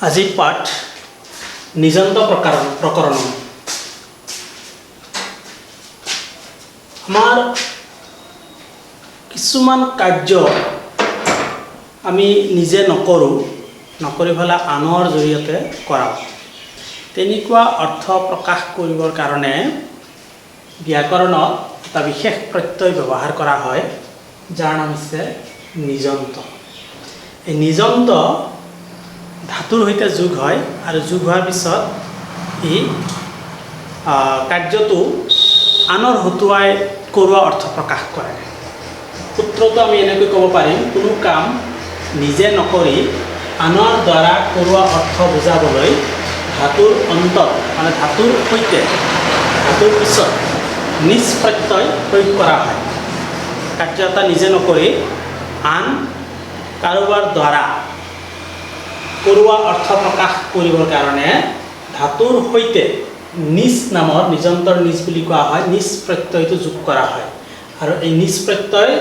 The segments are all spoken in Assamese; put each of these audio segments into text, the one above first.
আজিৰ পাঠ নিযন্ত প্ৰকৰণ। আমাৰ কিছুমান কাৰ্য আমি নিজে নকৰি পেলাই আনৰ জৰিয়তে কৰাওঁ। তেনেকুৱা অৰ্থ প্ৰকাশ কৰিবৰ কাৰণে ব্যাকৰণত এটা বিশেষ প্ৰত্যয় ব্যৱহাৰ কৰা হয়, যাৰ নাম হৈছে নিযন্ত। এই নিযন্ত ধাতুৰ সৈতে যোগ হয় আৰু যোগ হোৱাৰ পিছত ই কাৰ্যটো আনৰ হতুৱাই কৰোৱা অৰ্থ প্ৰকাশ কৰে। সূত্ৰটো আমি এনেকৈ ক'ব পাৰিম, কোনো কাম নিজে নকৰি আনৰ দ্বাৰা কৰোৱা অৰ্থ বুজাবলৈ ধাতুৰ অন্তত মানে ধাতুৰ সৈতে ধাতুৰ পিছত নিজ প্ৰত্যয় প্ৰয়োগ কৰা হয়। কাৰ্য এটা নিজে নকৰি আন কাৰোবাৰ দ্বাৰা কৰোৱা অৰ্থ প্ৰকাশ কৰিবৰ কাৰণে ধাতুৰ সৈতে নিজ নামৰ নিযন্তৰ নিজ বুলি কোৱা হয়, নিজ প্ৰত্যয়টো যোগ কৰা হয়। আৰু এই নিজ প্ৰত্যয়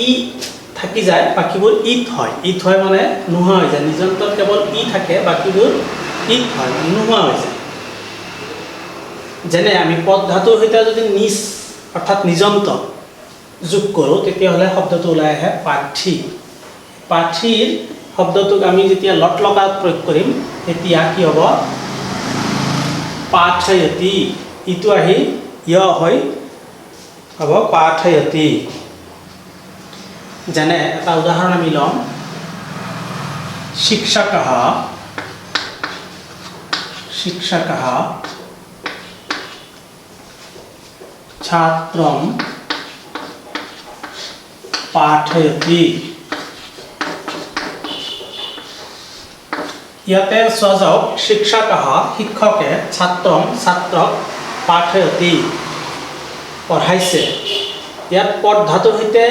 ই থাকি যায়, বাকীবোৰ ইত হয়। ইত হয় মানে নোহোৱা হৈ যায়। নিযন্তৰ কেৱল ই থাকে, বাকীবোৰ ইত হয়, নোহোৱা হৈ যায়। যেনে আমি পদ ধাতুৰ সৈতে যদি নিজ অৰ্থাৎ নিযন্ত যোগ কৰোঁ, তেতিয়াহ'লে শব্দটো ওলাই আহে পাঠী। পাঠীৰ শব্দটোক আমি যেতিয়া লট লকাৰত প্ৰয়োগ কৰিম, তেতিয়া কি হ'ব? পাঠয়তি। ইটো আহি য় হৈ হ'ব পাঠয়তি। যেনে এটা উদাহৰণ আমি ল'ম, শিক্ষকः ছাত্ৰম পাঠয়তি। ইয়াতে চোৱা যাওক, শিক্ষকः শিক্ষকে ছাত্ৰক পাঠয়তি পঢ়াইছে। ইয়াত পদ ধাতুৰ সৈতে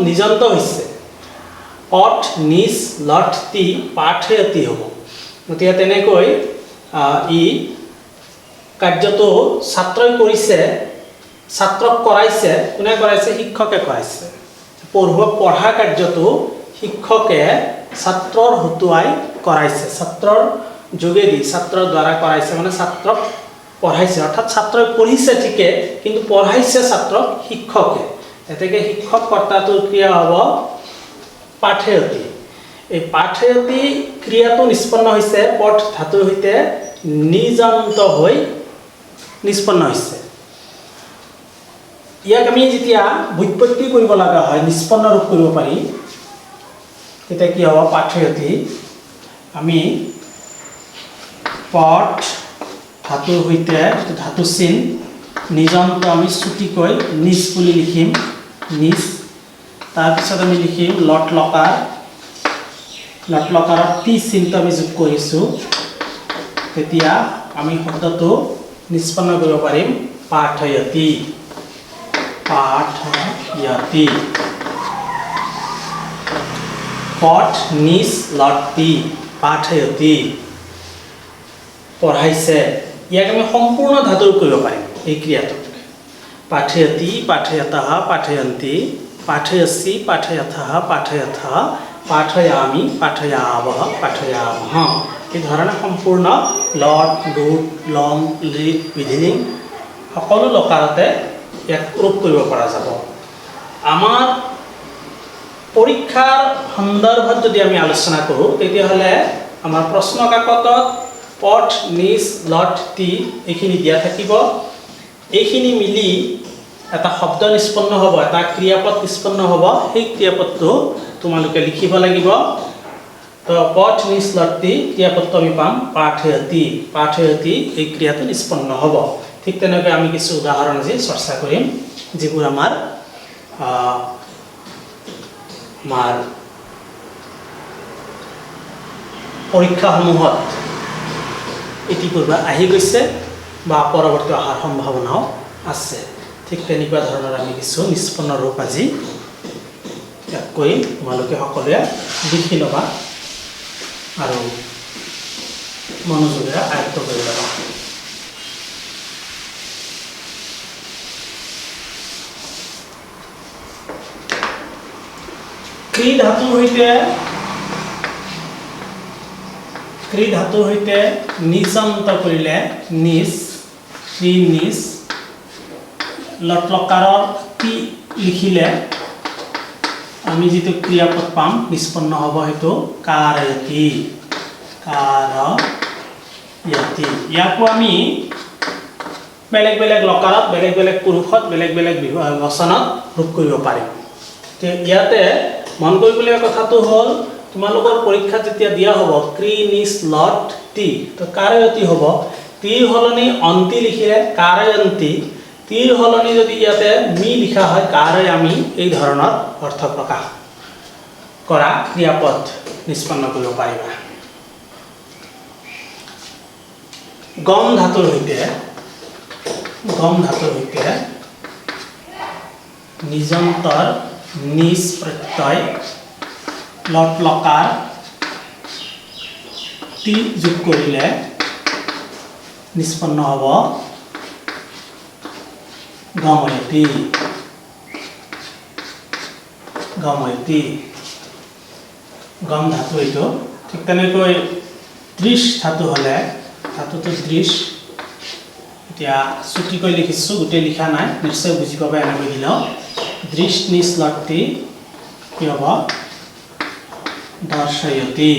নিযন্ত হৈছে। পঠ নিজ লট তি পাঠয়তি হ'ব। গতিকে তেনেকৈ ই কাৰ্যটো ছাত্ৰই কৰিছে, ছাত্ৰক কৰাইছে। কোনে কৰাইছে? শিক্ষকে কৰাইছে। পঢ়া কাৰ্যটো শিক্ষকে ছাত্ৰৰ হতুৱাই কৰাইছে, ছাত্ৰৰ যোগেদি, ছাত্ৰৰ দ্বাৰা কৰাইছে, মানে ছাত্ৰক পঢ়াইছে। অৰ্থাৎ ছাত্ৰই পঢ়িছে ঠিকে, কিন্তু পঢ়াইছে ছাত্ৰক শিক্ষকে। এতেকে শিক্ষক কৰ্তাটোৰ ক্ৰিয়া হ'ব পাঠয়তি। এই পাঠয়তি ক্ৰিয়াটো নিষ্পন্ন হৈছে পঠ ধাতুৰ সৈতে নিযন্ত হৈ নিষ্পন্ন হৈছে। ইয়াক আমি যেতিয়া ব্যুৎপত্তি কৰিব লগা হয়, নিষ্পন্ন ৰূপ কৰিব পাৰি, তেতিয়া কি হ'ব? পাঠয়তি। আমি পঠ ধাতুৰ সৈতে ধাতু চিন নিযন্ত আমি চুটিকৈ নিজ বুলি লিখিম, নিজ। তাৰপিছত আমি লিখিম লট লকাৰ। লট লকাৰত টি চিনটো আমি যোগ কৰিছোঁ, তেতিয়া আমি শব্দটো নিষ্পন্ন কৰিব পাৰিম পাঠয়তি। পাঠয়তি। পঠ নিজ লট টি পাঠয়তি পঢ়াইছে। ইয়াক আমি সম্পূৰ্ণ ধাতুৰ কৰিব পাৰিম এই ক্ৰিয়াটোক। পাঠয়তি, পাঠয়তঃ, পাঠয়ন্তি, পাঠয়সি, পাঠয়থঃ, পাঠয়থ, পাঠয়ামি, পাঠয়াবঃ, পাঠয়ামঃ। এই ধৰণে সম্পূৰ্ণ লট, লুট, লং, লিট, বিধিলিং সকলো লকাৰতে ইয়াক ৰূপ কৰিব পৰা যাব। আমাৰ পৰীক্ষাৰ সন্দৰ্ভত যদি আমি আলোচনা কৰোঁ, তেতিয়াহ'লে আমাৰ প্ৰশ্ন কাকতত পঠ নিজ লট টি এইখিনি দিয়া থাকিব। এইখিনি মিলি এটা শব্দ নিষ্পন্ন হ'ব, এটা ক্ৰিয়াপদ নিষ্পন্ন হ'ব। সেই ক্ৰিয়াপদটো তোমালোকে লিখিব লাগিব। তো পঠ নিজ লট টি ক্ৰিয়াপদটো আমি পাম পাঠয়তি। পাঠয়তি এই ক্ৰিয়াটো নিষ্পন্ন হ'ব। ঠিক তেনেকৈ আমি কিছু উদাহৰণ আজি চৰ্চা কৰিম, যিবোৰ আমাৰ পৰীক্ষাসমূহত ইতিপূৰ্বে আহি গৈছে বা পৰৱৰ্তী অহাৰ সম্ভাৱনাও আছে। ঠিক তেনেকুৱা ধৰণৰ আমি কিছু নিষ্পন্ন ৰূপ আজি ইয়াক কৰিম। তোমালোকে সকলোৱে লিখি ল'বা আৰু মনোযোগেৰে আয়ত্ত কৰি ল'বা। ক্ৰি ধাতুৰ সৈতে ক্ৰী ধাতুৰ সৈতে নিজন্ত কৰিলে নিজ ক্ৰী নিজ লট লকাৰৰ টি লিখিলে আমি যেটো ক্ৰিয়াপদ পাম নিষ্পন্ন হ'ব হেতু কাৰয়তি কাৰয়তি ইয়াকো আমি বেলেগ বেলেগ লকাৰত বেলেগ বেলেগ পুৰুষত বেলেগ বেলেগ বচনত ৰূপ কৰিব পাৰিম তে ইয়াতে মন কৰিবলগীয়া কথাটো হ'ল তোমালোকৰ পৰীক্ষা যেতিয়া দিয়া হ'ব ক্ৰী নিজ লট টি তো কাৰয়তি হ'ব টিৰ হলনি অন্তি লিখিলে কাৰয়ন্তি টিৰ হলনি যদি ইয়াতে মি লিখা হয় কাৰয়ামি এই ধৰণৰ অৰ্থ প্ৰকাশ কৰা ক্ৰিয়াপদ নিষ্পন্ন কৰিব পাৰিবা গম ধাতুৰ সৈতে নিজন্তৰ নিজ প্ৰত্যয় লট লকাৰ টি যোগ কৰিলে নিষ্পন্ন হ'ব গময়তি গম ধাতু এইটো ঠিক তেনেকৈ দৃশ ধাতু হ'লে ধাতুটো দৃশ এতিয়া চুটিকৈ লিখিছোঁ গোটেই লিখা নাই নিশ্চয় বুজি পাবা এনেকৈ দিলেও দৃশ নিজ লটটি কি হ'ব দৰ্শয়তি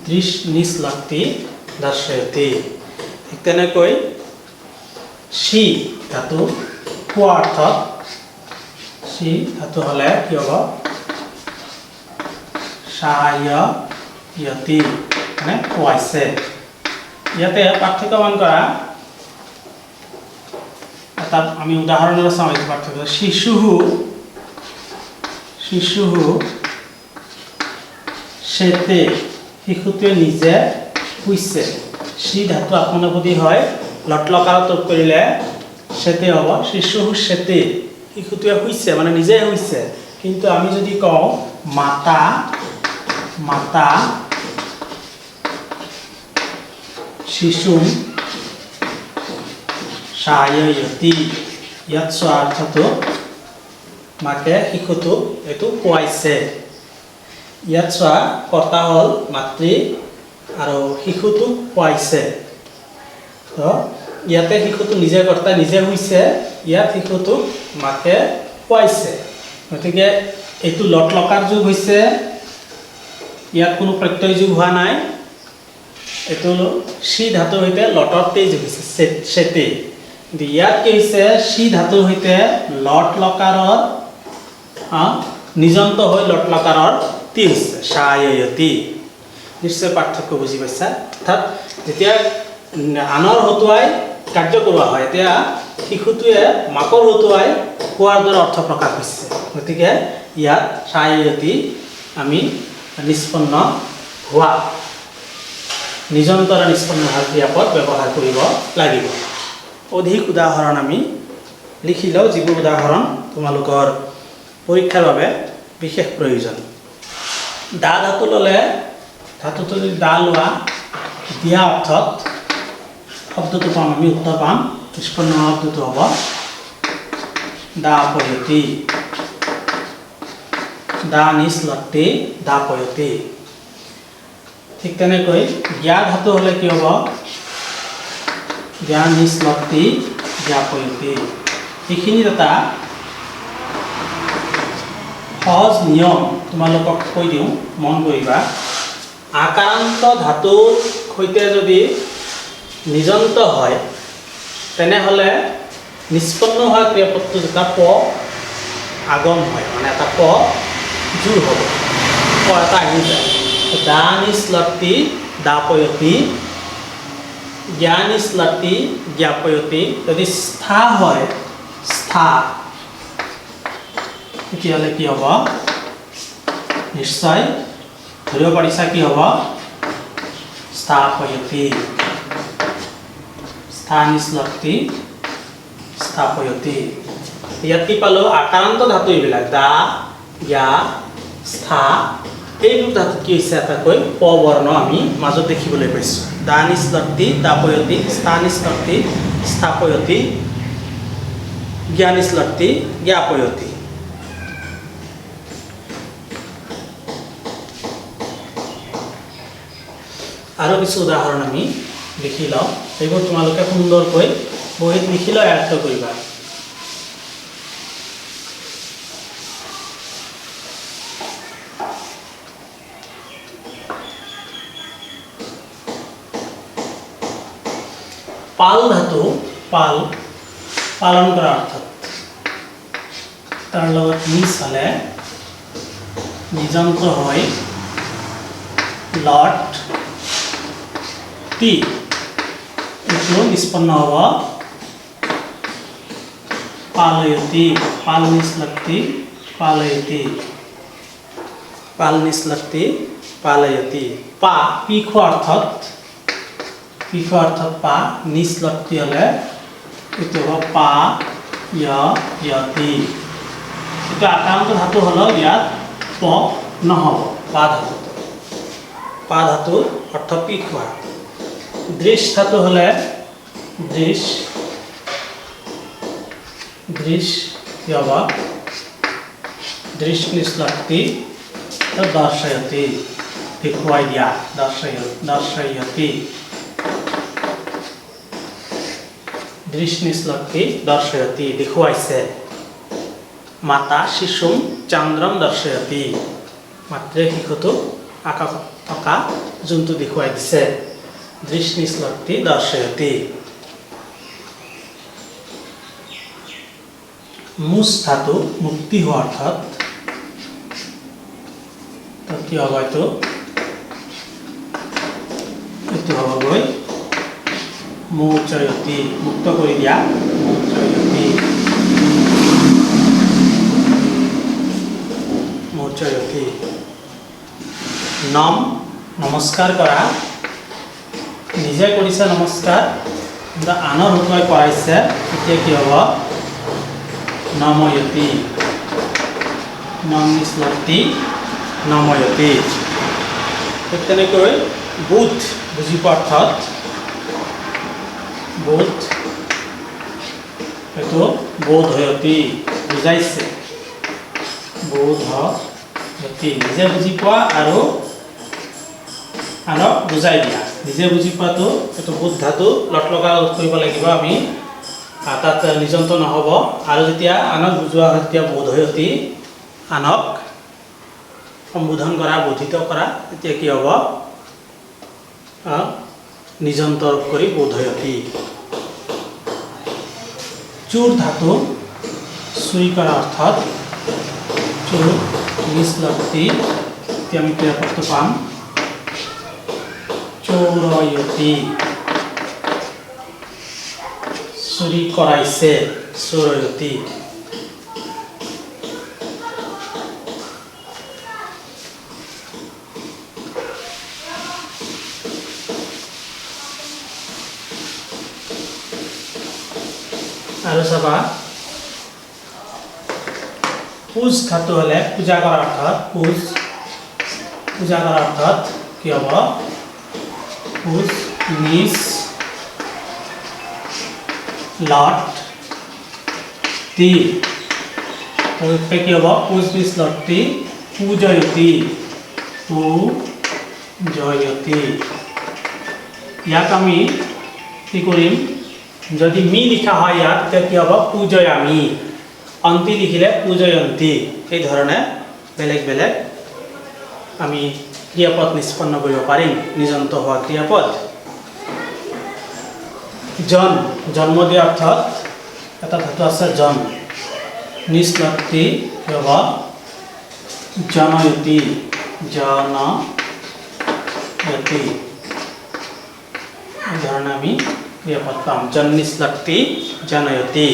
দৃশ নিজ লটটি দৰ্শয়তি ঠিক তেনেকৈ সি ধাতু খোৱা অৰ্থত সি ধাতু হ'লে কি হ'ব সাহায্যতি মানে খুৱাইছে ইয়াতে পাৰ্থক্যমান কৰা এটা আমি উদাহৰণেৰে চাওঁ এই পাৰ্থক্য শিশুহু সেতে শিশুটোৱে নিজে শুইছে সি ধাতু আপোনপদী হয় লট লকাৰত যোগ কৰিলে সেতে হ'ব শিশুহু সেতে শিশুটোৱে শুইছে মানে নিজে শুইছে কিন্তু আমি যদি কওঁ মাতা শিশুম সাহায্যতি ইয়াত চোৱা অৰ্থটো মাকে শিশুটো এইটো খুৱাইছে ইয়াত চোৱা কৰ্তা হ'ল মাতৃ আৰু শিশুটোক খুৱাইছে তো ইয়াতে শিশুটো নিজে কৰ্তা নিজে শুইছে ইয়াত শিশুটোক মাকে খুৱাইছে গতিকে এইটো লট লকাৰ যোগ হৈছে ইয়াত কোনো প্ৰত্যয় যোগ হোৱা নাই এইটো সি ধাতুৰ সৈতে লটৰ তে যোগ হৈছে সেতে কিন্তু ইয়াত কি হৈছে সি ধাতুৰ সৈতে লট লকাৰৰ নিজন্ত হৈ লট লকাৰৰ টি হৈছে সাহায্যতি নিশ্চয় পাৰ্থক্য বুজি পাইছা অৰ্থাৎ যেতিয়া আনৰ হতুৱাই কাৰ্য কৰোৱা হয় এতিয়া শিশুটোৱে মাকৰ হতুৱাই খোৱাৰ দৰে অৰ্থ প্ৰকাশ হৈছে গতিকে ইয়াত সাহায্যতি আমি নিষ্পন্ন হোৱা নিজন্তৰে নিষ্পন্ন হোৱা ক্ৰিয়াপদ ব্যৱহাৰ কৰিব লাগিব অধিক উদাহৰণ আমি লিখি লওঁ যিবোৰ উদাহৰণ তোমালোকৰ পৰীক্ষাৰ বাবে বিশেষ প্ৰয়োজন দা ধাতু ল'লে ধাতুটো যদি দা লোৱা দিয়া অৰ্থত শব্দটো পাম আমি উত্তৰ পাম নিষ্পন্ন শব্দটো হ'ব দাপয়তি দা নিজ লট্টি দাপয়তি ঠিক তেনেকৈ জ্ঞা ধাতু হ'লে কি হ'ব জ্ঞা নিজ লট্টি জ্ঞাপয়তি এইখিনিত এটা সহজ নিয়ম তোমালোকক কৈ দিওঁ মন কৰিবা আকাৰান্ত ধাতুৰ সৈতে যদি নিজন্ত হয় তেনেহ'লে নিষ্পন্ন হোৱা ক্ৰিয়াপদটো এটা প আগম হয় মানে এটা প জোৰ হ'ব প এটা আহি যায় দা নিজ লট্টি দাপয়তি জ্ঞা নিজ লট্টি জ্ঞাপয়তি যদি স্থা হয় স্থা তেতিয়াহ'লে কি হ'ব নিশ্চয় ধৰিব পাৰিছা কি হ'ব স্থাপয়তি স্থা নিজ লট্টি স্থাপয়তি ইয়াত কি পালো আকাৰান্ত ধাতু এইবিলাক দা জ্ঞা স্থা এইবোৰ ধাতু কি হৈছে এটাকৈ প বৰ্ণ আমি মাজত দেখিবলৈ পাইছোঁ দা নিজ লট্টি দাপয়তি স্থা নিজ লট্টি স্থাপয়তি জ্ঞা নিজ লট্টি জ্ঞাপয়তি আৰু কিছু উদাহৰণ আমি লিখি লওঁ এইবোৰ তোমালোকে সুন্দৰকৈ বহীত লিখি লৈ আয়ত্ত কৰিবা পাল ধাতু পাল পালন কৰা অৰ্থাৎ তাৰ লগত নিজ হলে নিযন্ত্ৰ হয় লট টি এইটো নিষ্পন্ন হ'ব পালয়তি পাল নিষ্লক্তি পালয়তি পাল নিষ্লক্তি পালয়তি পা পিখ অর্থাৎ পা নিষ্লক্তি হলে এইটো হ'ব পা ইয়তি এটা আকান্ত ধাতু হলো ইয়াত প নহব পা ধাতু অর্থ পিখ দৃশ ধাতু হলে দৃশ কি হব দৃশ নিষ্লক্তি দর্শয়তি দেখুৱাই দিয়া দৰ্শয়তি দৃশ নিষ্লক্তি দৰ্শয়তি দেখুৱাইছে মাতা শিশুম চন্দ্ৰম দৰ্শয়তি মাতৃ শিশুটোক আকাশত থকা যোনটো দেখুৱাই দিছে দৃশ নিষ্লক্তি দৰ্শয়তি মুচ ধাতু মুক্তি হোৱা অৰ্থাৎ কি হ'ব এইটো হ'বগৈ মোচয়তি মুক্ত কৰি দিয়া মোচয়তি নম নমস্কাৰ কৰা নিজে কৰিছে নমস্কাৰ কিন্তু আনৰ হতুৱাই কৰাইছে এতিয়া কি হ'ব নময়তি নম নিষ্লক্তি নময়তি ঠিক তেনেকৈ বোধ বুজি পোৱা অৰ্থত বোধ এইটো বোধয়তি বুজাইছে বোধয়তি নিজে বুজি পোৱা আৰু আনক বুজাই দিয়া নিজে বুজি পোৱাটো এইটো বোধ ধাতু লট লগা কৰিব লাগিব আমি তাত নিযন্ত্ৰ নহ'ব আৰু যেতিয়া আনক বুজোৱা হয় তেতিয়া বোধয়তি আনক সম্বোধন কৰা বোধিত কৰা তেতিয়া কি হ'ব নিযন্তৰ কৰি বোধয়তি চুৰ ধাতু চুৰি কৰা অৰ্থাৎ চুৰ নিষ্লক্তি এতিয়া আমি ক্ৰিয়াপদটো পাম চৌৰয়তি চুৰি কৰাইছে চৌৰয়তি আৰু চাবা পূজ ধাতু হলে পূজা কৰা অৰ্থাৎ পূজা কৰা অর্থাৎ কি হ'ব পূজ নিজ লট টি কি হ'ব পূজ নিজ লট টি পূজয়তি ইয়াক আমি কি কৰিম যদি মি লিখা হয় ইয়াত তেতিয়া কি হ'ব পূজয়ামি অন্তি লিখিলে পূজয়ন্তি এই ধৰণে বেলেগ বেলেগ আমি ক্ৰিয়াপদ নিষ্পন্ন কৰিব পাৰিম নিযন্ত্ৰ হোৱা ক্ৰিয়াপদ জন্ম দিয়া অর্থাৎ এটা ধাতু আছে জন নিষ্লক্তি কি হ'ব জনয়তি এই ধৰণে আমি ক্ৰিয়াপদ পাম জন নিষ্লক্তি জনয়তি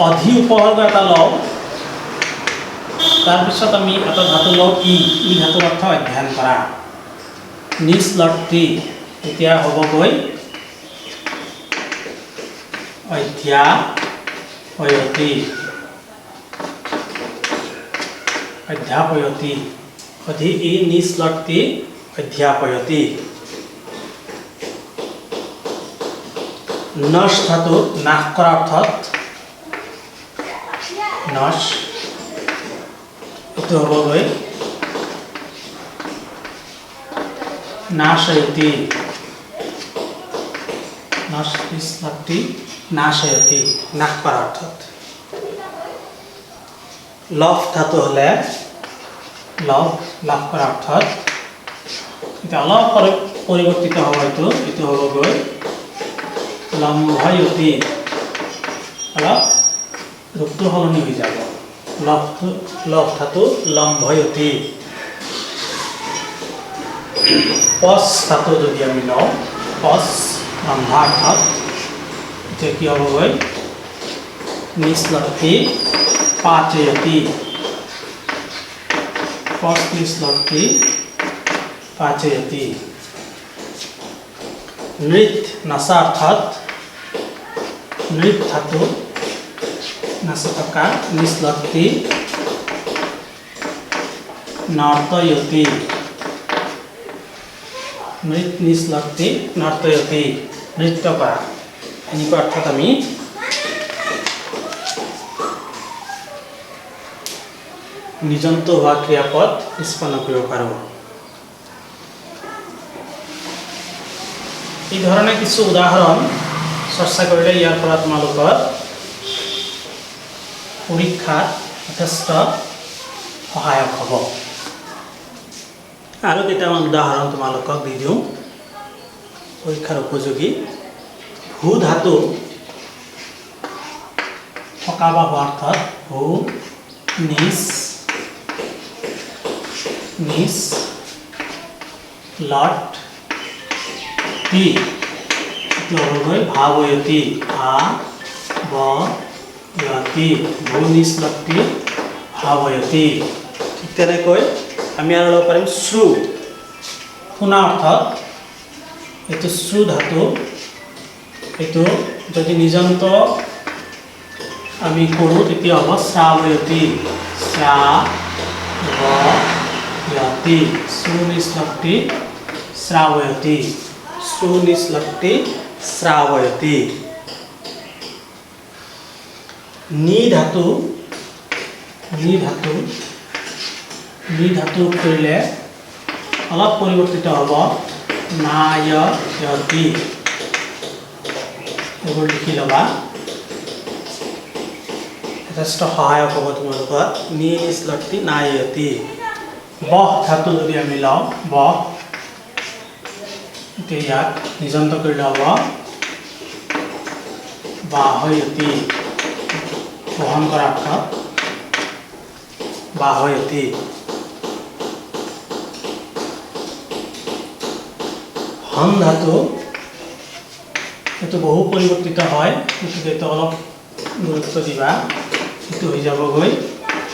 অধি উপসৰ্গ এটা লওঁ তাৰপিছত আমি এটা ধাতু লওঁ ই ধাতুৰ অৰ্থ অধ্যয়ন কৰা নিষ্লক্তি এতিয়া হ'বগৈ অধ্যাপয়তি অধি ই নিষ্লক্তি অধ্যাপয়তি নশ ধাতু নাশ কৰা অৰ্থাৎ নশ এইটো হ'বগৈ নাশয়তি নাশয়তি নাশয়তি নাশ কৰা অৰ্থাৎ লভ ধাতু হলে লাভ কৰা অৰ্থাৎ এটা অলপ পৰিৱৰ্তিত হ'ব এইটো হ'বগৈ লম্ভয়তি অলপ ৰূপটো সলনি হৈ যাব লভ ধাতু লম্ভয়তি পচ ধাতু যদি আমি লওঁ পচ ৰন্ধা অর্থাৎ এতিয়া কি হ'বগৈ নিশ্লক্তি পাচয়তি পচ নিশ্লক্তি পাচয়তি নৃত নাচা অর্থাৎ নৃত ধাতু নাচা থকা নিশ্লক্তি নর্তয়তি নৃত নিশ্লক্তি নর্তয়তি নৃত্য কৰা এনেকুৱা অৰ্থাৎ আমি নিজন্ত হোৱা ক্ৰিয়াপদ নিষ্পন্ন কৰিব পাৰোঁ এই ধৰণে কিছু উদাহৰণ চৰ্চা কৰিলে ইয়াৰ পৰা তোমালোকৰ পৰীক্ষাত যথেষ্ট সহায়ক হ'ব আৰু কেইটামান উদাহৰণ তোমালোকক দি দিওঁ পৰীক্ষাৰ উপযোগী ভূ ধাতু থকা বা হোৱা অৰ্থত ভূ নিচ লট টি হ'বগৈ ভাৱয়তি ভাৱয়তি ভূ নিশ্লক্তি ভাৱয়তি ঠিক তেনেকৈ আমি আৰু ল'ব পাৰিম শ্ৰু শুনা অৰ্থত এইটো শ্ৰু ধাতু এইটো যদি নিজন্ত আমি কৰোঁ তেতিয়া হ'ব শ্ৰাৱয়তি শ্ৰাৱয়তি সুনিশ্লক্তি শ্ৰাৱয়তি সুনিশ্লক্তি শ্ৰাৱয়তি নি ধাতু কৰিলে অলপ পৰিৱৰ্তিত হ'ব নায়য়তি এইবোৰ লিখি ল'বা যথেষ্ট সহায়ক হ'ব তোমালোকৰ নি নিশ্লক্তি নায়য়তি বহ ধাতু যদি আমি লওঁ বহ এতিয়া ইয়াক নিজন্ত কৰিলে হ'ব বাহয়তি বহন কৰা অৰ্থত বাহয়তি হন ধাতু এইটো বহু পৰিৱৰ্তিত হয় গতিকে এইটো অলপ গুৰুত্ব দিবা এইটো হৈ যাবগৈ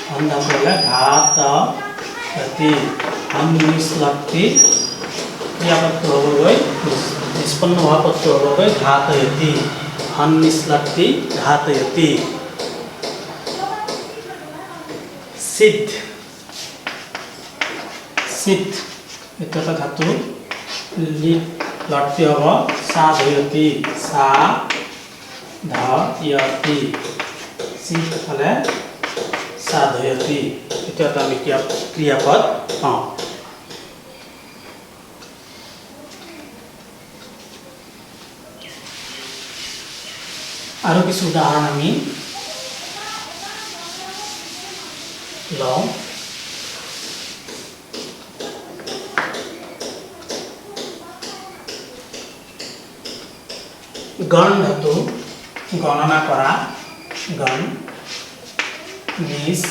হন ধাতু হ'লে ঘাতয়তি হন নিশ্লক্তি ক্ৰিয়াপদটো হ'বগৈ নিষ্পন্ন হোৱা পদটো হ'বগৈ ঘাতয়তি হন নিশ্লক্তি ঘাতয়তি সিদ্ধ এইটো এটা ধাতু লটটি হ'ব সাধয়তি সাধয়তি সিদ্ধ হ'লে সাধয়তি এইটো এটা আমি ক্ৰিয়াপদ পাওঁ আৰু কিছু উদাহৰণ আমি লওঁ গণ ধাতু গণনা কৰা গণ নিচ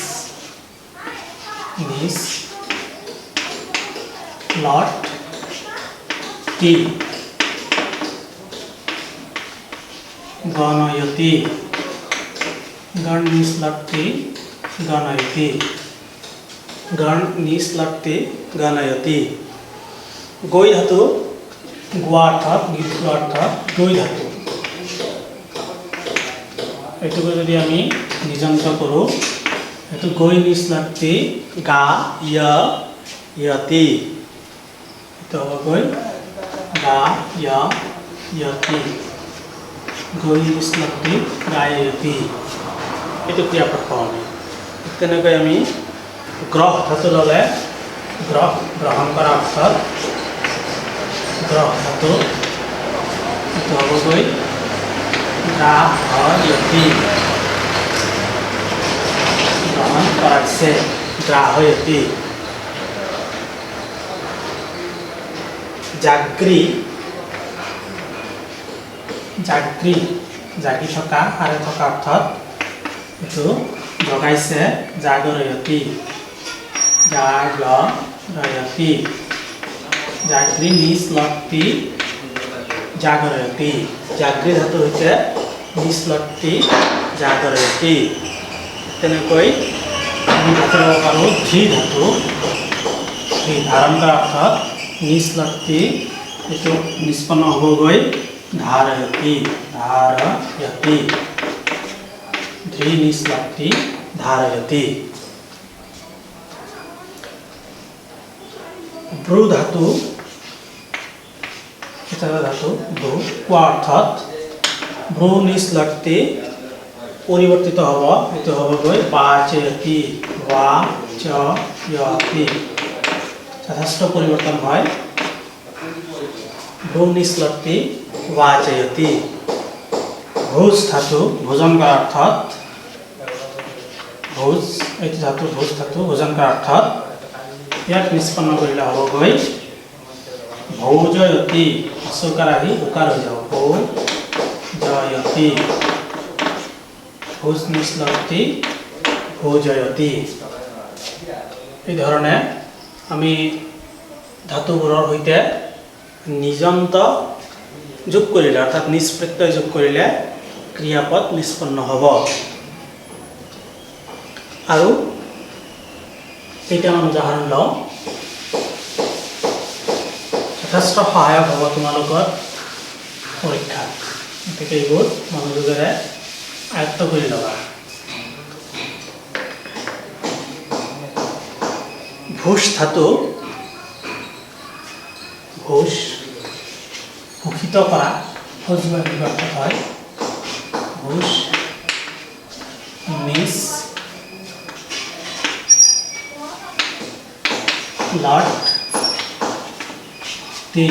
লট টি গণয়তি গণ নিশ্লক্তি গণয়তি গণ নিশ্লক্তি গণয়তি গৈ ধাতু গোৱা অৰ্থত গীত গোৱা অৰ্থত গৈ ধাতু এইটোকে যদি আমি নিজন্ত কৰোঁ এইটো গৈ নিশ্লক্তি গায়তি এইটো হ'বগৈ গায়তি গৈ নিশ্লক্তি গায়তি এইটো ক্ৰিয়াপদ পাওঁ আমি তেনেকৈ আমি গ্ৰহ ধাতু ল'লে গ্ৰহণ কৰা অৰ্থত গ্ৰহ ধাতু এইটো হ'বগৈ গ্ৰাহয়তি গ্ৰহণ কৰাইছে গ্ৰাহয়তি জাগ্ৰী জাগ্ৰী জাগি থকা সাৰে থকা অৰ্থত এইটো জগাইছে জাগৰয়তি জাগৰয়তি জাগ্ৰী নিশ্লক্তি জাগৰয়তি জাগ্ৰী ধাতু হৈছে নিশ্লক্তি জাগৰয়তি তেনেকৈ আমি কৰিব পাৰোঁ ধী ধাতু ধী ধাৰণ কৰা অৰ্থত নিশ্লক্তি এইটো নিষ্পন্ন হ'বগৈ ধাৰয়তি ধাৰয়তি ধী নিশ্লক্তি ধাৰয়তি ব্ৰু ধাতু এটা ধাতু ব্ৰু কোৱা অৰ্থত ব্ৰু নিশ্লক্তি পৰিৱৰ্তিত হ'ব এইটো হ'বগৈ বাচয়তি বাচয়তি যথেষ্ট পৰিৱৰ্তন হয় ব্ৰু নিশ্লক্তি বাচয়তি ভোজ ধাতু ভোজন কৰা অৰ্থত ভোজ এইটো ধাতু ভোজ ধাতু ভোজন কৰা অৰ্থত ইয়াক নিষ্পন্ন কৰিলে হ'বগৈ ভোজয়তি অচকাৰ আহি উকাৰ হৈ যাব ভোজয়তি ভোজ নিশ্লক্তি ভোজয়তি এই ধৰণে আমি ধাতুবোৰৰ সৈতে নিজন্ত যোগ কৰিলে অৰ্থাৎ নিজ প্ৰত্যয় যোগ কৰিলে ক্ৰিয়াপদ নিষ্পন্ন হ'ব আৰু কেইটামান উদাহৰণ লওঁ যথেষ্ট সহায়ক হ'ব তোমালোকৰ পৰীক্ষাত গতিকে এইবোৰ মনোযোগেৰে আয়ত্ত কৰি ল'বা ভোজ ধাতু ভোজ ভূষিত কৰা সজোৱা অৰ্থ হয় ভোজ নিজ লটি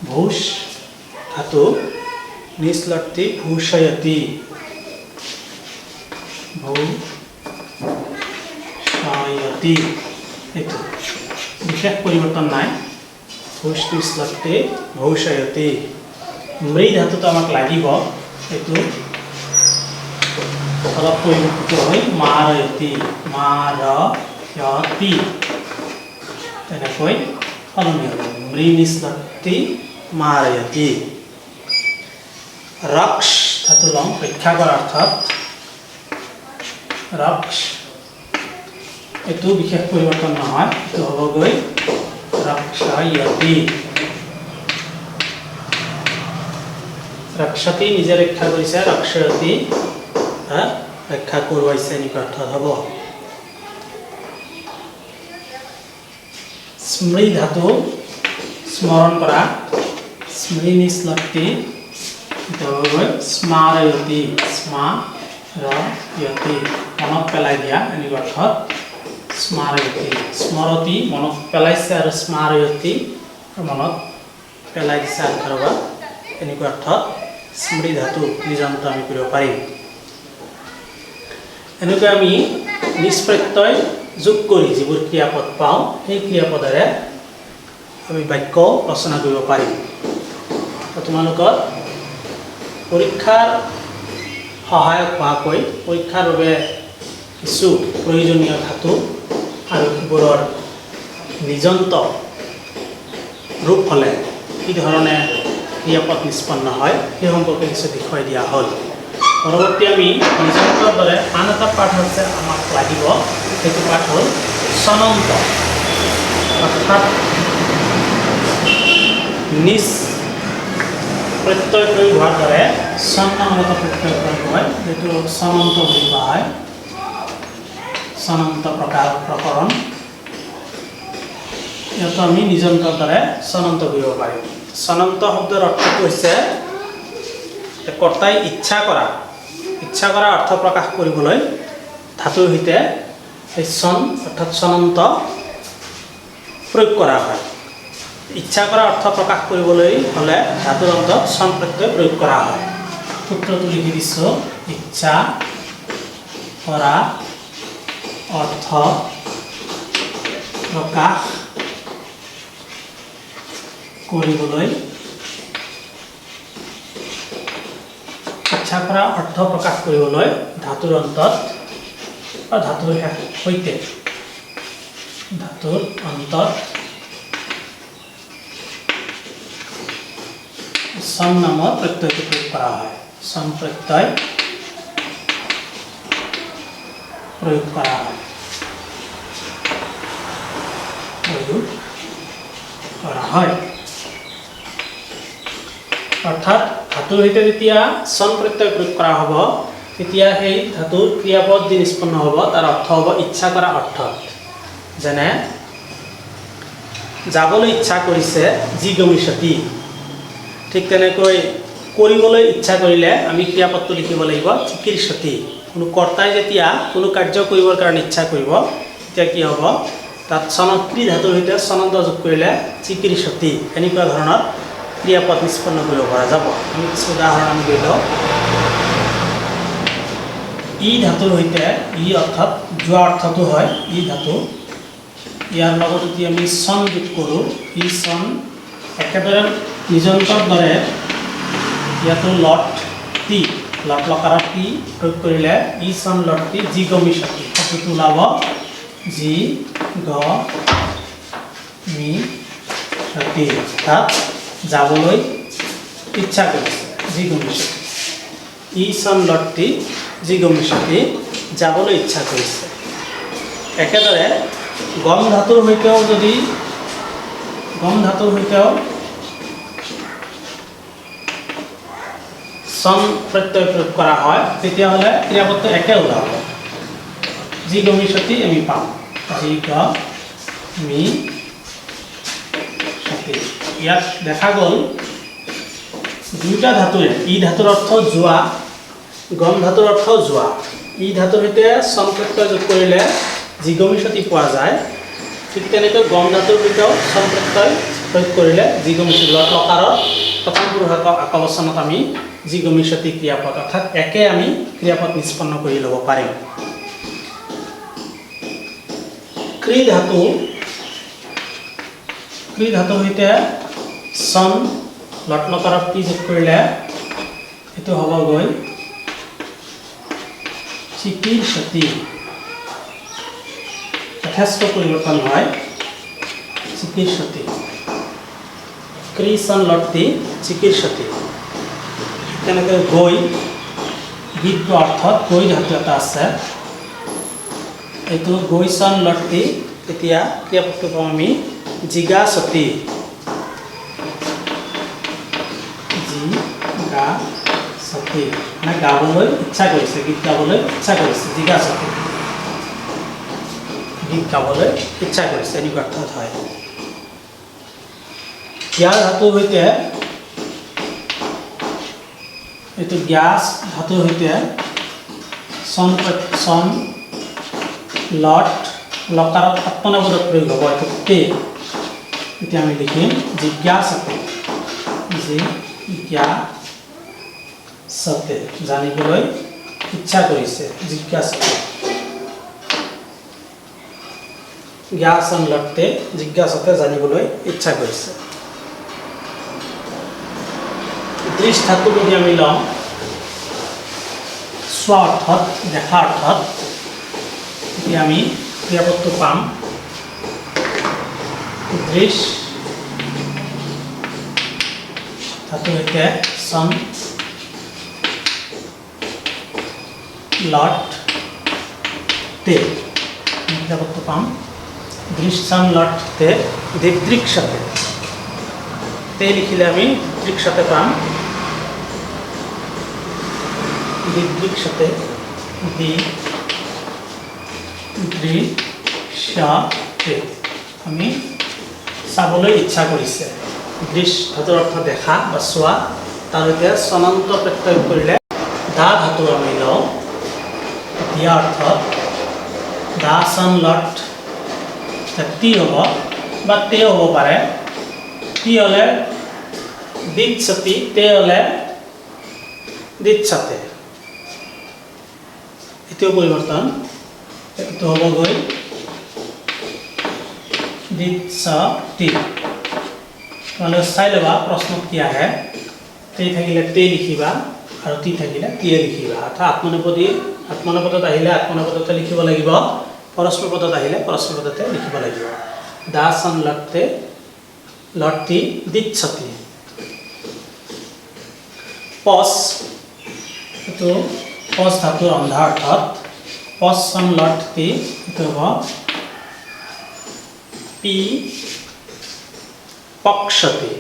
ভোজ ধাতু নিশ্লক্তি ভূষয়তি ভূষয়তি এইটো বিশেষ পৰিৱৰ্তন নাই ভোজ নিশ্লক্তি ভূষয়তি মৃ ধাতুটো আমাক লাগিব এইটো অলপ পৰিৱৰ্তিত হৈ মাৰয়তি মাৰয়তি তেনেকৈ সলনি হ'ব মৃ নিশ্লক্তি মাৰয়তি ৰক্ষ ধাতু লওঁ ৰক্ষা কৰাৰ অৰ্থত ৰক্ষ এইটো বিশেষ পৰিৱৰ্তন নহয় এইটো হ'বগৈ ৰক্ষয়তি ৰক্ষতি নিজে ৰক্ষা কৰিছে ৰক্ষয়তি ৰক্ষা কৰোৱাইছে এনেকুৱা অৰ্থত হ'ব স্মৃ ধাতু স্মৰণ কৰা স্মৃ নিশ্লক্তি এইটো হ'বগৈ স্মাৰয়তি স্মাৰয়তি মনত পেলাই দিয়া এনেকুৱা অৰ্থত স্মাৰয়তি স্মৰতি মনত পেলাইছে আৰু স্মাৰয়তি মনত পেলাই দিছে আনকাৰোবা এনেকুৱা অৰ্থত স্মৃ ধাতু নিজন্ত আমি কৰিব পাৰিম এনেকৈ আমি নিজ প্ৰত্যয় যোগ কৰি যিবোৰ ক্ৰিয়াপদ পাওঁ সেই ক্ৰিয়াপদেৰে আমি বাক্য ৰচনা কৰিব পাৰিম তোমালোকৰ পৰীক্ষাৰ সহায়ক হোৱাকৈ পৰীক্ষাৰ বাবে কিছু প্ৰয়োজনীয় ধাতু আৰু সেইবোৰৰ নিজন্ত ৰূপ হ'লে কি ধৰণে ক্ৰিয়াপদ নিষ্পন্ন হয় সেই সম্পৰ্কে কিছু বিষয় দিয়া হ'ল পৰৱৰ্তী আমি নিজন্তৰ দৰে আন এটা পাঠ হৈছে আমাক লাগিব সেইটো পাঠ হ'ল স্বনন্ত অৰ্থাৎ নিজ প্ৰত্যয় প্ৰয়োগ হোৱাৰ দৰে স্বনামত প্ৰত্যয় প্ৰয়োগ হয় যিটো স্বনন্ত বুলি কোৱা হয় স্বনন্ত প্ৰকৰণ ইয়াতো আমি নিজন্তৰ দৰে স্বনন্ত কৰিব পাৰিম স্বনন্ত শব্দৰ অৰ্থটো হৈছে কৰ্তাই ইচ্ছা কৰা অৰ্থ প্ৰকাশ কৰিবলৈ ধাতুৰ সৈতে এই স্বন অৰ্থাৎ স্বনন্ত প্ৰয়োগ কৰা হয়। ইচ্ছা কৰা অৰ্থ প্ৰকাশ কৰিবলৈ হ'লে ধাতুৰ অন্তত চন প্ৰত্যয় প্ৰয়োগ কৰা হয়। সূত্ৰটো লিখি দিছোঁ, ইচ্ছা কৰা অৰ্থ প্ৰকাশ কৰিবলৈ, ইচ্ছা কৰা অৰ্থ প্ৰকাশ কৰিবলৈ ধাতুৰ অন্তত বা ধাতুৰ সৈতে ধাতুৰ অন্তত চন নামৰ প্ৰত্যয়টো প্ৰয়োগ কৰা হয়। চন প্ৰত্যয় প্ৰয়োগ কৰা হয়। অৰ্থাৎ ধাতুৰ সৈতে যেতিয়া চন প্ৰত্যয় প্ৰয়োগ কৰা হ'ব তেতিয়া সেই ধাতুৰ ক্ৰিয়াপদ যি নিষ্পন্ন হ'ব তাৰ অৰ্থ হ'ব ইচ্ছা কৰা অৰ্থ। যেনে যাবলৈ ইচ্ছা কৰিছে যি গমিষ্যতি, ঠিক তেনেকৈ কৰিবলৈ ইচ্ছা কৰিলে আমি ক্ৰিয়াপদটো লিখিব লাগিব চিকীৰ্ষতি। কোনো কৰ্তাই যেতিয়া কোনো কাৰ্য কৰিবৰ কাৰণে ইচ্ছা কৰিব তেতিয়া কি হ'ব, তাত চনত ক্ৰী ধাতুৰ সৈতে চনন্ত যোগ কৰিলে চিকীৰ্ষতি এনেকুৱা ধৰণৰ ক্ৰিয়াপদ নিষ্পন্ন কৰিব পৰা যাব। আমি কিছু উদাহৰণ আমি লৈ লওঁ। ই ধাতুৰ সৈতে, ই অৰ্থাৎ যোৱা অৰ্থটো হয় ই ধাতু, ইয়াৰ লগত যদি আমি চন যোগ কৰোঁ, ই চন একেদৰে নিজন্তৰ দৰে ইয়াতো লট টি, লট লকাৰত টি প্ৰয়োগ কৰিলে ই চন লট টি যি গমিষ্যতি শব্দটো ওলাব, যি গ মি সতি, অৰ্থাৎ যাবলৈ ইচ্ছা কৰিছে যি গমিষ্যতি। ই চন লট টি যি গমিষ্যতি যাবলৈ ইচ্ছা কৰিছে। একেদৰে গম ধাতুৰ সৈতেও যদি চন প্ৰত্যয় প্ৰয়োগ কৰা হয় তেতিয়াহ'লে ক্ৰিয়াপদটো একে ওলাব, যি গমিষ্যতি আমি পাম, যি গ মি সতি। ইয়াত দেখা গ'ল দুয়োটা ধাতুৰে, ই ধাতুৰ অৰ্থ যোৱা, গম ধাতুৰ অৰ্থ যোৱা। ই ধাতুৰ সৈতে চন প্ৰত্যয় যোগ কৰিলে যি গমিষ্যতি পোৱা যায়, ঠিক তেনেকৈ গম ধাতুৰ সৈতেও চন প্ৰত্যয় প্ৰয়োগ কৰিলে যি গমিষ্যতি, লট লকাৰৰ প্ৰথম পুৰুষ একবচনত আমি যি গমিষ্যতি ক্ৰিয়াপদ, অৰ্থাৎ একে আমি ক্ৰিয়াপদ নিষ্পন্ন কৰি ল'ব পাৰিম। ক্ৰী ধাতুৰ সৈতে চন লট লকাৰত কি যোগ কৰিলে এইটো হ'বগৈ চিকীৰ্ষতি। যথেষ্ট পৰিৱৰ্তন হয়, চিকীৰ্ষতি। ক্ৰী চন লট টি চিকীৰ্ষতি। তেনেকৈ গৈ, গীতটো অৰ্থত গৈ ধাতু এটা আছে, এইটো গৈ চন লট টি, তেতিয়া ক্ৰিয়াপদটো পাম আমি জিগাসতি, জিগাসতি মানে গাবলৈ ইচ্ছা কৰিছে, গীত গাবলৈ ইচ্ছা কৰিছে, জিগাসতি গীত গাবলৈ ইচ্ছা কৰিছে এনেকুৱা অৰ্থত হয়। ইয়াৰ ধাতুৰ সৈতে এইটো গ্যাস ধাতুৰ সৈতে চন লট লকাৰত আত্মনবোধক প্ৰয়োগ হ'ব, এইটো তে, এতিয়া আমি লিখিম জিজ্ঞাসতে, জিজ্ঞাসতে জানিবলৈ ইচ্ছা কৰিছে, জিজ্ঞাসতে। জ্ঞাসন লটতে জিজ্ঞাসতে জানিবলৈ ইচ্ছা কৰিছে। দৃশ ধাতু যদি আমি লওঁ চোৱা অৰ্থত, দেখা অৰ্থত, তেতিয়া আমি ক্ৰিয়াপদটো পাম দৃশ ধাতুৰ সৈতে চন লট তে, ক্ৰিয়াপদটো পাম দৃশ চন লট তে দিদৃক্ষতে, তে লিখিলে আমি দৃক্ষতে পাম, দিদৃক্ষতে দৃশ্যতে আমি চাবলৈ ইচ্ছা কৰিছে। দৃশ ধাতুৰ অৰ্থ দেখা বা চোৱা, তাৰ সৈতে চনন্ত প্ৰত্যয় কৰিলে দা ধাতু আমি লওঁ, দিয়া অৰ্থত দা চন লট টি হ'ব, বা তে হ'ব পাৰে তি হ'লে দিচ্ছতি তে হ'লে দিচ্ছতে এটিও পৰিৱৰ্তন এইটো হ'বগৈ দিচ্ছতি তোমালোকে চাই ল'বা প্ৰশ্নত কি আহে তে থাকিলে তে লিখিবা আৰু তি থাকিলে তিয়ে লিখিবা অৰ্থাৎ আত্মনেপদত আহিলে আত্মনেপদতে লিখিব লাগিব পৰস্মৈপদত আহিলে পৰস্মৈপদতে লিখিব লাগিব দাসন লটতে লটতি দিচ্ছতি পচ এইটো পচ ধাতুৰ ৰন্ধা অৰ্থত পচন লটতি এইটো হ'ব পি পক্ষতি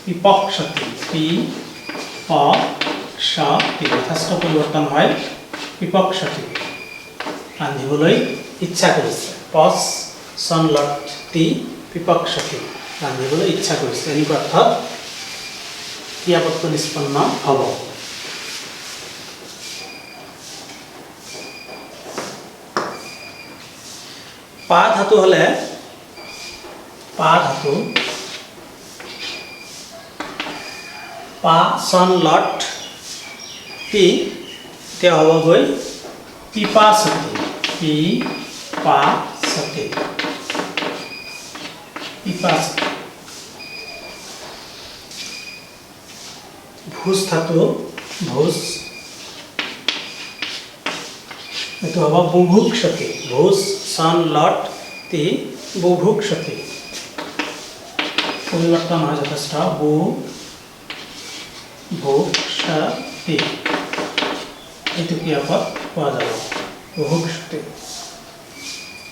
বিপক্ষতি পি পক্ষতি যথেষ্ট পৰিৱৰ্তন হয় বিপক্ষতি ৰান্ধিবলৈ ইচ্ছা কৰিছে পচ সন লটতি বিপক্ষতি ৰান্ধিবলৈ ইচ্ছা কৰিছে এনেকুৱা অৰ্থত ক্ৰিয়াপদটো নিষ্পন্ন হ'ব পা ধাতু হ'লে পা ধাতু পা সন লট তি এতিয়া হ'বগৈ পিপাসতি পিপাসতি পিপাসতি ভোজ ধাতু ভোজ এইটো হ'ব বুভুক্ষতি ভোজ সন লট তি বুভুক্ষতি পৰিৱৰ্তন হয় যথেষ্ট বুভুক্ষতি এইটো ক্ৰিয়াপদ পোৱা যাব বুভুক্ষতি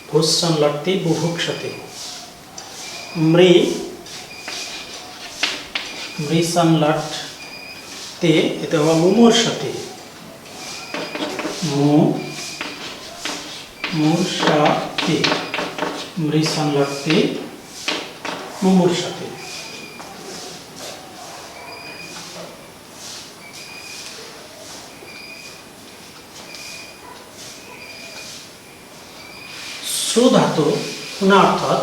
ভোজ সন লট তি বুভুক্ষতি মৃ সন লট তে এটা হ'ব মুমূৰ্ষতি মুমূৰ্ষতি মৃ সন লট তে মুমূৰ্ষতি সু ধাতু শুনা অৰ্থত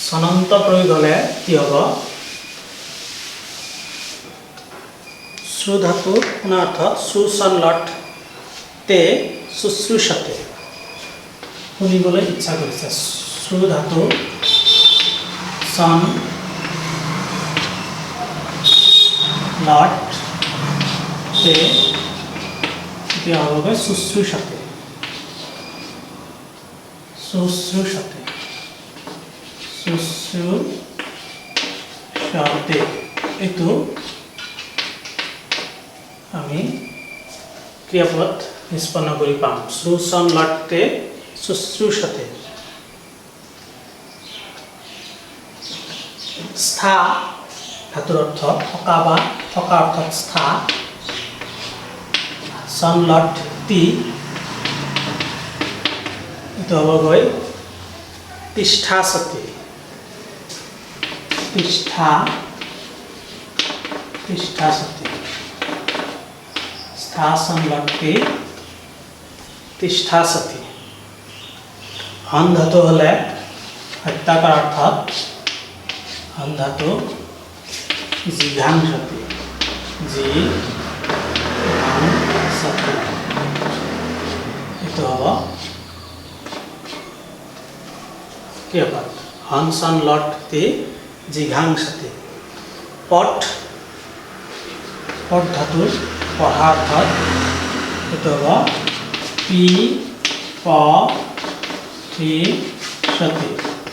সনন্ত প্ৰয়োগ হ'লে কি হ'ব সু ধাতু শুনা অৰ্থত সু সন লট তে শুশ্ৰূষতে শুনিবলৈ ইচ্ছা কৰিছে সু ধাতু সন লট তে এতিয়া হ'বগৈ শুশ্ৰূষতে শুশ্ৰূষতে শুশ্ৰূষতে এইটো আমি ক্ৰিয়াপদ নিষ্পন্ন কৰি পাম সুসন লটতে শুশ্ৰূষতে স্থা ধাতুৰ অৰ্থ থকা বা থকা অৰ্থত স্থা সন লট তি এইটো হ'বগৈ তিষ্ঠাসতি তিষ্ঠাসতি स्थासन लटते तिष्ठासति हन धातु हले हत्या कर अर्थात हन धातु जिघांसति जिघांसति इतो हबो क्रियापद हन सन लटते जिघांसति पट पट धातु पढ़ा अर्थात এইটো হ'ব পি প থি সতি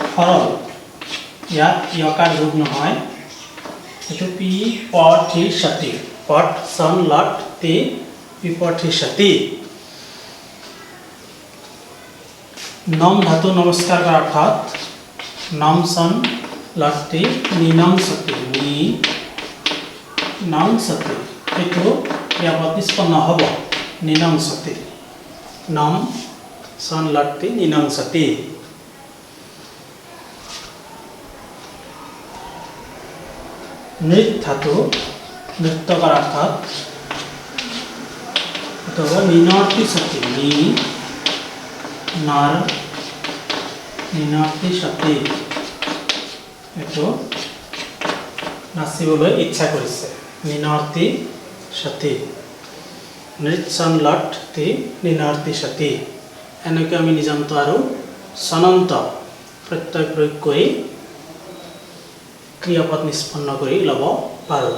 সৰল ইয়াত ইয়কাৰ যোগ নহয় এইটো পি প থি সতি পট সন লট তি পিপঠি সতি নম ধাতু নমস্কাৰ কৰাৰ অৰ্থত নম সন লট তি নিনম সতি নিনম সতি এইটো ক্ৰিয়াপদ নিষ্পন্ন হ'ব নিনংসতি নম সন লটতি নিনংসতি নৃত ধাতু নৃত্য কৰাৰ অৰ্থত এইটো হ'ব নিনৰ্তি সতি নি নৰ নিনাৰ্থী সতী এইটো নাচিবলৈ ইচ্ছা কৰিছে নিনাৰ্থী সতী নৃত্যন লঠটি নিনাৰ্থী সতী এনেকৈ আমি নিজান্ত আৰু চনন্ত প্ৰত্যয় প্ৰয়োগ কৰি ক্ৰিয়াপদ নিষ্পন্ন কৰি ল'ব পাৰোঁ